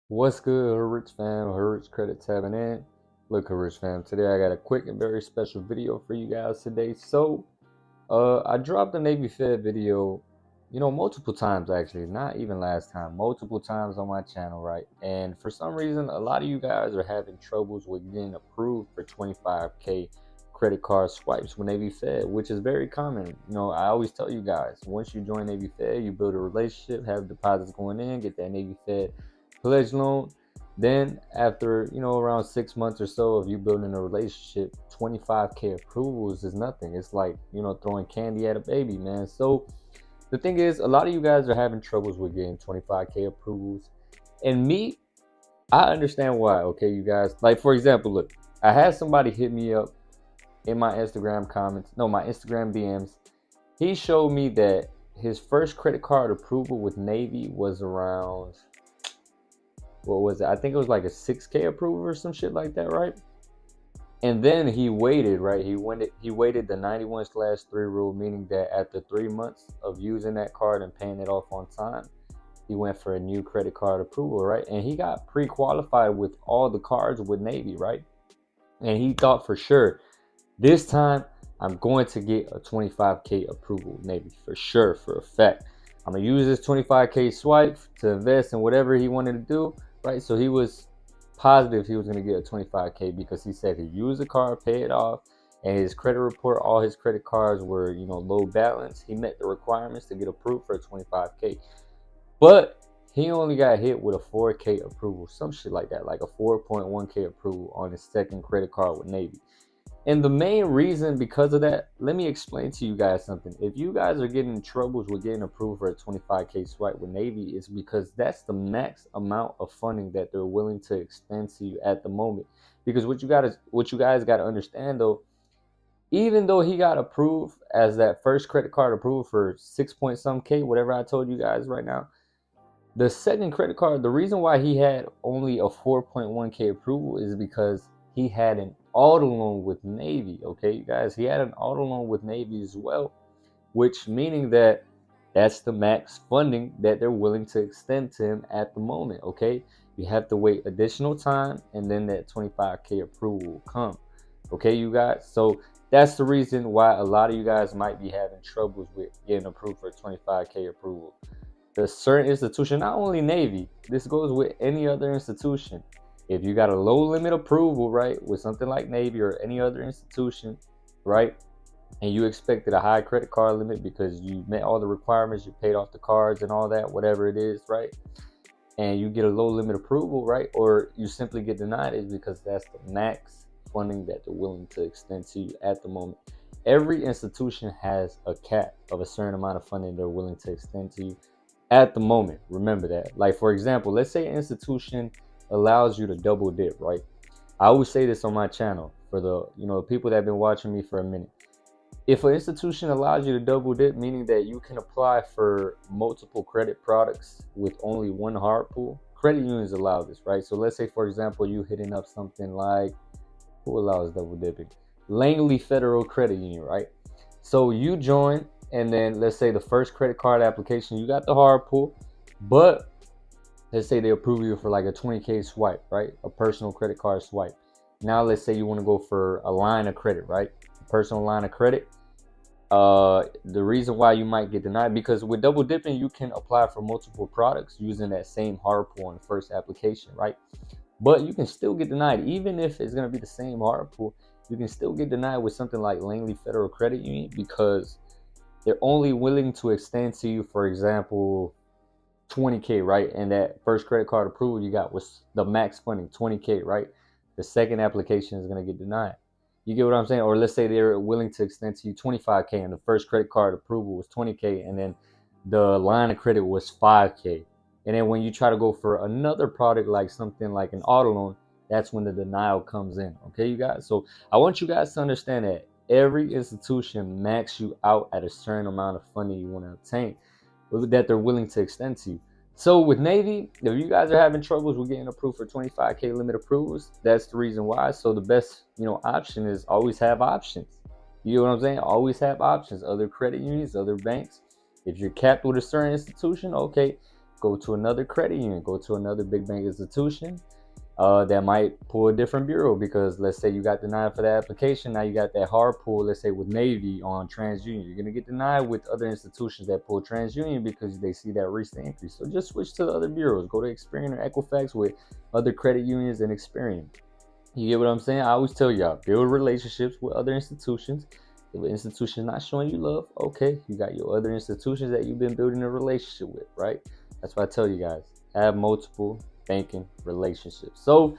What's good, Hood Rich fam? Hood Rich Credit tabbing in. Look, Hood Rich fam, today I got a quick and very special video for you guys today. I dropped a Navy Fed video, multiple times actually, not even last time, multiple times on my channel, right? And for some reason, a lot of you guys are having troubles with getting approved for 25K credit card swipes with Navy Fed, which is very common. I always tell you guys, once you join Navy Fed, you build a relationship, have deposits going in, get that Navy Fed pledge loan. Then after, around 6 months or so of you building a relationship, 25K approvals is nothing. It's like, throwing candy at a baby, man. So the thing is, a lot of you guys are having troubles with getting 25K approvals. And me, I understand why, okay, you guys. Like, for example, look, I had somebody hit me up in my Instagram comments, no, my Instagram DMs. He showed me that his first credit card approval with Navy was around, what was it? I think it was like a 6K approval or some shit like that, right? And then he waited, right? He waited the 91/3 rule, meaning that after 3 months of using that card and paying it off on time, he went for a new credit card approval, right? And he got pre-qualified with all the cards with Navy, right? And he thought for sure, this time I'm going to get a 25K approval, Navy, for sure, for a fact. I'm gonna use this 25K swipe to invest in whatever he wanted to do, right? So he was positive he was gonna get a 25K because he said he used the card, paid it off, and his credit report, all his credit cards were, low balance. He met the requirements to get approved for a 25K, but he only got hit with a 4K approval, some shit like that, like a 4.1K approval on his second credit card with Navy. And the main reason because of that, let me explain to you guys something. If you guys are getting in troubles with getting approved for a 25K swipe with Navy, it's because that's the max amount of funding that they're willing to extend to you at the moment. Because what you guys got to understand though, even though he got approved as that first credit card approved for 6 point some K, whatever I told you guys right now, the second credit card, the reason why he had only a 4.1K approval is because he had an auto loan with Navy. Okay, you guys, he had an auto loan with Navy as well, which meaning that that's the max funding that they're willing to extend to him at the moment. Okay, you have to wait additional time and then that 25K approval will come. Okay, you guys, so that's the reason why a lot of you guys might be having troubles with getting approved for 25K approval. The certain institution, not only Navy, this goes with any other institution. If you got a low limit approval, right, with something like Navy or any other institution, right, and you expected a high credit card limit because you met all the requirements, you paid off the cards and all that, whatever it is, right, and you get a low limit approval, right, or you simply get denied, is because that's the max funding that they're willing to extend to you at the moment. Every institution has a cap of a certain amount of funding they're willing to extend to you at the moment. Remember that. Like, for example, let's say an institution allows you to double dip, right? I always say this on my channel for the people that have been watching me for a minute. If an institution allows you to double dip, meaning that you can apply for multiple credit products with only one hard pull, credit unions allow this, right? So let's say, for example, you hitting up something like, who allows double dipping? Langley Federal Credit Union, right? So you join, and then let's say the first credit card application, you got the hard pull, but let's say they approve you for like a 20K swipe, right? A personal credit card swipe. Now let's say you want to go for a line of credit, right? A personal line of credit. The reason why you might get denied, because with double dipping you can apply for multiple products using that same hard pull on the first application, right? But you can still get denied, even if it's going to be the same hard pull. You can still get denied with something like Langley Federal Credit Union because they're only willing to extend to you, for example, 20K, right? And that first credit card approval you got was the max funding, 20K, right? The second application is going to get denied. You get what I'm saying? Or let's say they're willing to extend to you 25K and the first credit card approval was 20K and then the line of credit was 5K. And then when you try to go for another product like something like an auto loan, that's when the denial comes in. Okay, you guys? So I want you guys to understand that every institution max you out at a certain amount of funding you want to obtain that they're willing to extend to you. So with Navy, if you guys are having troubles with getting approved for 25K limit approvals, that's the reason why. So the best, option is always have options. You know what I'm saying? Always have options. Other credit unions, other banks. If you're capped with a certain institution, okay, go to another credit union, go to another big bank institution that might pull a different bureau, because let's say you got denied for the application. Now you got that hard pull, let's say with Navy on TransUnion. You're going to get denied with other institutions that pull TransUnion because they see that recent increase. So just switch to the other bureaus. Go to Experian or Equifax with other credit unions and Experian. You get what I'm saying? I always tell y'all, build relationships with other institutions. If an institution is not showing you love, okay, you got your other institutions that you've been building a relationship with, right? That's why I tell you guys, have multiple banking relationships. So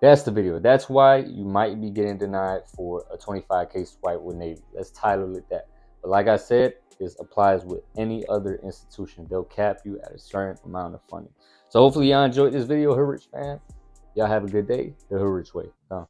that's the video. That's why you might be getting denied for a 25K swipe with Navy. Let's title it that. But like I said, this applies with any other institution. They'll cap you at a certain amount of funding. So hopefully y'all enjoyed this video, Hood Rich fam. Y'all have a good day. The Hood Rich way.